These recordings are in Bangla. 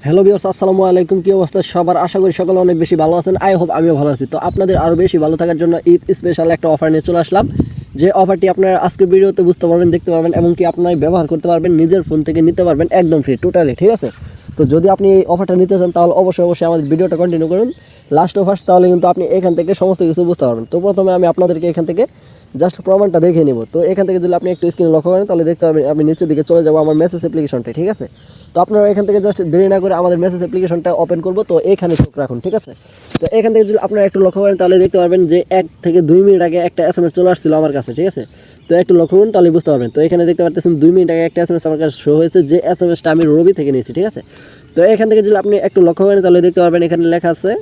হ্যালো ভিউয়ার্স, আসসালামু আলাইকুম। কি অবস্থা সবার? আশা করি সকলে অনেক বেশি ভালো আছেন। আই হোপ আমিও ভালো আছি। তো আপনাদের আরও বেশি ভালো থাকার জন্য ঈদ স্পেশাল একটা অফার নিয়ে চলে আসলাম। যে অফারটি আপনারা আজকের ভিডিওতে বুঝতে পারবেন, দেখতে পারবেন এবং কি আপনারা ব্যবহার করতে পারবেন, নিজের ফোন থেকে নিতে পারবেন একদম ফ্রি, টোটালি ঠিক আছে। তো যদি আপনি এই অফারটা নিতে চান তাহলে অবশ্যই আমাদের ভিডিওটা কন্টিনিউ করুন লাস্ট অফার, তাহলে কিন্তু আপনি এখান থেকে সমস্ত কিছু বুঝতে পারবেন। তো প্রথমে আমি আপনাদেরকে এখান থেকে জাস্ট প্রমাণটা দেখে নেব। তো এখান থেকে যদি আপনি একটু স্ক্রিনে লক্ষ্য করেন তাহলে দেখতে পাবেন আমি নিচের দিকে চলে যাবো আমার মেসেজ অ্যাপ্লিকেশনটা, ঠিক আছে। তো আপনারা এখান থেকে জাস্ট দেরি না করে আমাদের মেসেজ অ্যাপ্লিকেশনটা ওপেন করবো। তো এখানে চোখ রাখুন, ঠিক আছে। তো এখান থেকে যদি আপনারা একটু লক্ষ্য করেন তাহলে দেখতে পারবেন যে 1 থেকে 2 মিনিট আগে একটা SMS চলে আসছিল আমার কাছে, ঠিক আছে। তো একটু লক্ষ্য করুন তাহলে বুঝতে পারবেন। তো এখানে দেখতে পাচ্ছেন 2 মিনিট আগে একটা SMS আমার কাছে শো হয়েছে, যে SMSটা আমি রবি থেকে নিয়েছি, ঠিক আছে। তো এখান থেকে যদি আপনি একটু লক্ষ্য করেন তাহলে দেখতে পারবেন এখানে লেখা আছে,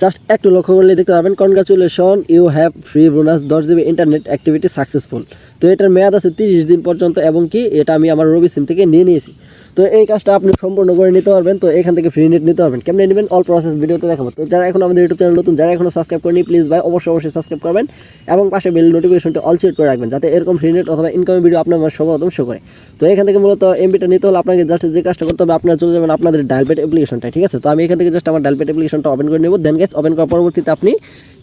জাস্ট একটু লক্ষ্য করলে দেখতে পাবেন congratulation, you have free bonus 10 GB internet activity successful. তো এটার মেয়াদ আছে 30 দিন পর্যন্ত এবং কি এটা আমি আমার রবি সিম থেকে নিয়ে নিয়েছি। তো এই কাজটা আপনি সম্পূর্ণ করে নিতে পারবেন। তো এখান থেকে ফ্রি নেট নিতে পারবেন। কেমনে নেবেন অল প্রসেস ভিডিওতে দেখাবো। তো যারা এখন আমাদের ইউটিউব চ্যানেল নতুন, যারা এখনো সাবস্ক্রাইব করেনি, প্লিজ ভাই অবশ্যই সাবস্ক্রাইব করবেন এবং পাশে বেল নোটিফিকেশনটা অল সেট করে রাখবেন, যাতে এরকম ফ্রি নেট অথবা ইনকামিং ভিডিও আপনার সর্বপ্রথম শো করে। তো এখান থেকে মূলত এমবিটা নিতে হলে আপনাকে জাস্ট যে কাজটা করতে হবে, আপনারা চলে যাবেন আপনাদের ডায়ালপ্যাড অ্যাপ্লিকেশনটা, ঠিক আছে। তো আমি এখান থেকে জাস্ট আমার ডায়ালপ্যাড অ্যাপ্লিকেশনটা ওপেন করে নেব। দেন গাইস ওপেন করার পরবর্তীতে আপনি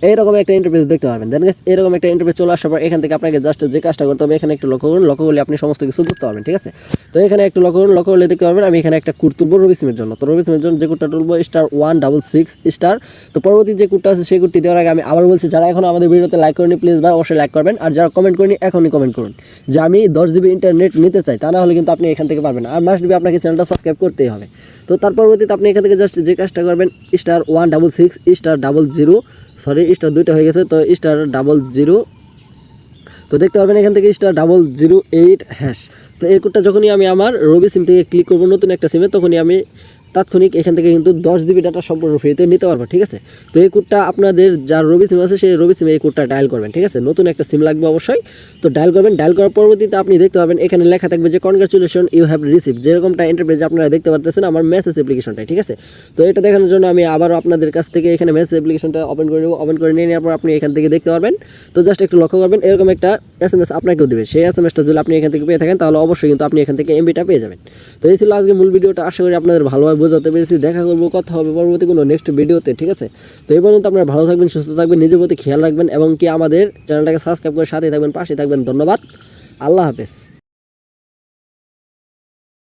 এইরকম একটা ইন্টারফেস দেখতে পারবেন। দেন গাইস এরকম একটা ইন্টারফেস চলে আসার পর এখান থেকে আপনাকে জাস্ট যে কাজটা করতে হবে, এখানে একটু লক্ষ্য করুন, লক্ষ্য করলে আপনি সমস্ত কিছু বুঝতে পারবেন, ঠিক আছে। তো এখানে একটু লক্ষ্য করুন, লক্ষ্য করলে দেখতে পারবেন আমি এখানে একটা কোড তুলবো রবি সিমের জন্য। তো রবি সিমের জন্য যে কোডটা তুলবো *166*। তো পরবর্তী যে কোডটা আছে সেই কোডটি দেওয়ার আগে আমি আবার বলছি, যারা এখন আমাদের ভিডিওতে লাইক করেনি প্লিজ ভাই অবশ্যই লাইক করবেন, আর যারা কমেন্ট করেনি এখনই কমেন্ট করুন যে আমি 10 GB ইন্টারনেট নিতে চাই, তা না হলে কিন্তু আপনি এখান থেকে পারবেন না। আর মাস্ট বি আপনাকে চ্যানেলটা সাবস্ক্রাইব করতেই হবে। তো তার পরবর্তীতে আপনি এখান থেকে জাস্ট যে কাজটা করবেন *166*00, সরি স্টার দুইটা হয়ে গেছে, তো *00। তো দেখতে পারবেন এখান থেকে *008#। তো এই কোডটা যখনই আমি আমার রবি সিম থেকে ক্লিক করবো নতুন একটা সিমে, তখনই আমি তাৎক্ষণিক এখান থেকে কিন্তু 10 GB ডাটা সম্পূর্ণ ফ্রিতে নিতে পারবো, ঠিক আছে। তো এই কোডটা আপনাদের যার রবি সিম আছে সেই রবি সিমে এই কোডটা ডায়াল করবেন, ঠিক আছে। নতুন একটা সিম লাগবে অবশ্যই, তো ডায়াল করবেন। ডায়াল করার পরবর্তীতে আপনি দেখতে পাবেন এখানে লেখা থাকবে যে কনগ্রাচুলেশন, ইউ হ্যাভ রিসিভ, যেরকমটা ইন্টারপ্রেজ আপনারা দেখতে পারতেছেন আমার মেসেজ অ্যাপ্লিকেশনটাই, ঠিক আছে। তো এটা দেখানোর জন্য আমি আবারও আপনাদের কাছ থেকে এখানে মেসেজ অ্যাপ্লিকেশনটা ওপেন করে নেব। ওপেন করে নিয়ে নেওয়ার পর আপনি এখান থেকে দেখতে পারবেন, তো জাস্ট একটু লক্ষ্য করবেন এরকম একটা SMS আপনাকেও দেবে। সেই SMSটা যদি আপনি এখান থেকে পেয়ে থাকেন তাহলে অবশ্যই কিন্তু আপনি এখান থেকে এমবিটা পেয়ে যাবেন। তো এই ছিল আজকে মূল ভিডিওটা। আশা করি আপনাদের ভালোভাবে বোঝাতে পেরেছি। দেখা করবো, কথা হবে পরবর্তী কোনো নেক্সট ভিডিওতে, ঠিক আছে। তো এই পর্যন্ত আপনারা ভালো থাকবেন, সুস্থ থাকবেন, নিজের প্রতি খেয়াল রাখবেন এবং কি আমাদের চ্যানেলটাকে সাবস্ক্রাইব করে সাথে থাকবেন, পাশে থাকবেন। ধন্যবাদ, আল্লাহ হাফেজ।